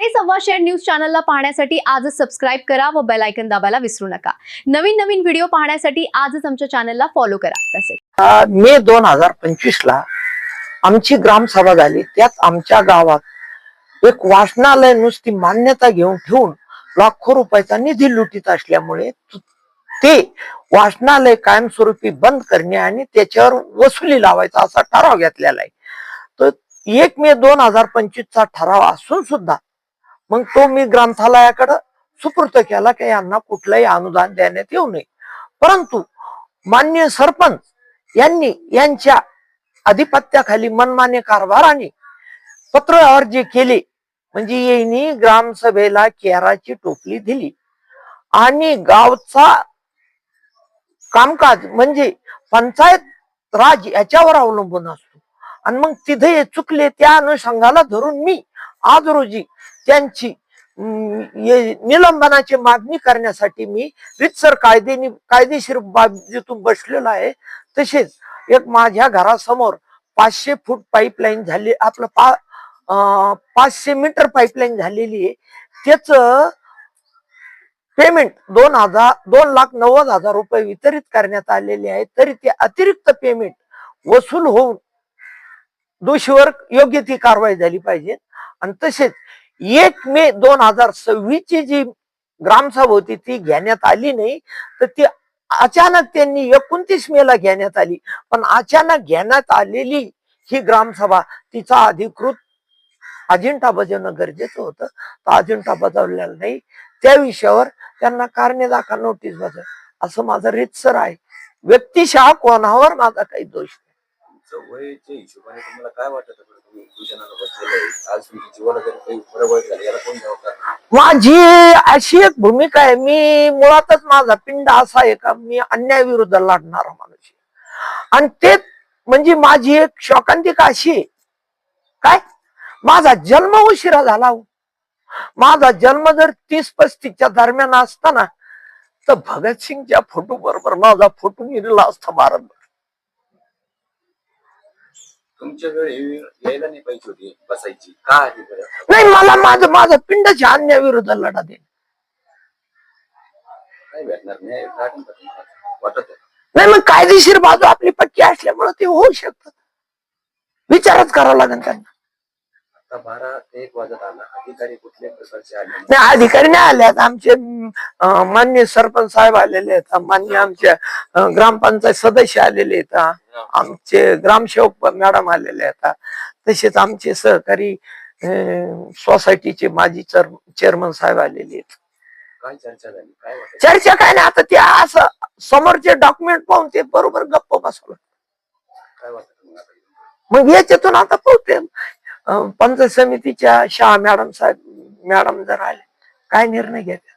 मराठी संवाद share news चॅनलला पाहण्यासाठी आजच सबस्क्राइब करा व बेल आयकॉन दाबायला विसरू नका। नवीन नवीन व्हिडिओ पाहण्यासाठी आजच आमच्या चॅनलला फॉलो करा। तसेच मे 2025 ला आमची ग्रामसभा झाली। त्यात आमच्या गावात एक वाचनालय नुसती मान्यता घेऊन ठेवून लाखो रुपयाचा निधी लुटीत असल्यामुळे ते वाचनालय कायमस्वरूपी बंद करणे आणि त्याच्यावर वसुली लावायचा असा ठराव घेतलेला आहे। तर 1 मे 2025 चा ठराव असून सुद्धा मग तो मी ग्रंथालयाकडे सुपूर्द केला की यांना कुठलंही अनुदान देण्यात येऊ नये। परंतु माननीय सरपंच यांनी यांच्या अधिपत्याखाली मनमानी कारभाराने पत्रव्यवहार जे केले, म्हणजे यांनी ग्रामसभेला केराची टोपली दिली आणि गावचा कामकाज म्हणजे पंचायत राज याच्यावर अवलंबून असतो। आणि मग तिथे चुकले त्या अनुषंगाला धरून मी आज रोजी त्यांची निलंबनाची मागणी करण्यासाठी मी रितसर कायदेशीर बाजूतून बसलेलो आहे। तसेच एक माझ्या घरासमोर 500 फूट पाईपलाईन झाली, आपलं 500 मीटर पाईपलाईन झालेली आहे। त्याच पेमेंट 2,90,000 रुपये वितरित करण्यात आलेले आहे। तरी ते अतिरिक्त पेमेंट वसूल होऊन दोषीवर योग्य ती कारवाई झाली पाहिजे। आणि तसेच 1 मे 2026 ची जी ग्रामसभा होती ती घेण्यात आली नाही, तर ती अचानक त्यांनी 29 मे ला घेण्यात आली। पण अचानक घेण्यात आलेली ही ग्रामसभा तिचा अधिकृत अजेंडा बजावणं गरजेचं होतं, तो अजेंडा बजावलेला नाही। त्या विषयावर त्यांना कारणे दाखवा नोटीस बजाव असं माझं रितसर आहे। व्यक्तिशः कोणावर माझा काही दोष नाही। वयाच्या हिशोबाने तुम्हाला काय वाटतं तुम्ही उपोषणाला बसलेले आज तुमच्या जीवनात जर काही फरक झाला याला कोण जबाबदार? माझी अशी एक भूमिका आहे, मी मुळातच माझा पिंड असा आहे का मी अन्यायाविरुद्ध लढणारा माणूस आहे। आणि ते म्हणजे माझी एक शोकांतिका अशी आहे काय, माझा जन्म उशिरा झाला। माझा जन्म जर 30-35 दरम्यान असताना तर भगतसिंगच्या फोटो बरोबर माझा फोटो निघाला असता भारत। तुमच्या वेळ यायला नाही पाहिजे होती बसायची का? नाही, मला माझं पिंडाच्या अन्यायाविरुद्ध लढा दे काय भेटणार नाही वाटत नाही। मग कायदेशीर बाजू आपली पक्की असल्यामुळे ते होऊ शकतं, विचारच करावा लागेल त्यांना। आता 12 ते 1 वाजत आला, अधिकारी कुठल्या प्रकारचे आले नाही, अधिकारी नाही आले। आमचे मान्य सरपंच साहेब आलेले आहेत, मान्य आमच्या ग्रामपंचायत सदस्य आलेले आहेत, आमचे ग्रामसेवक मॅडम आलेले आहेत, तसेच आमचे सहकारी सोसायटीचे माजी चेअरमन साहेब आलेले आहेत। काय चर्चा झाली? काय वाटत? चर्चा काय नाही, आता ते असं समोरचे डॉक्युमेंट पाहून ते बरोबर गप्प बसवलं। काय वाटत मग याच्यातून आता पोहोचते पंचायत समितीच्या शाह मॅडम साहेब मॅडम जर आले काय निर्णय घेतात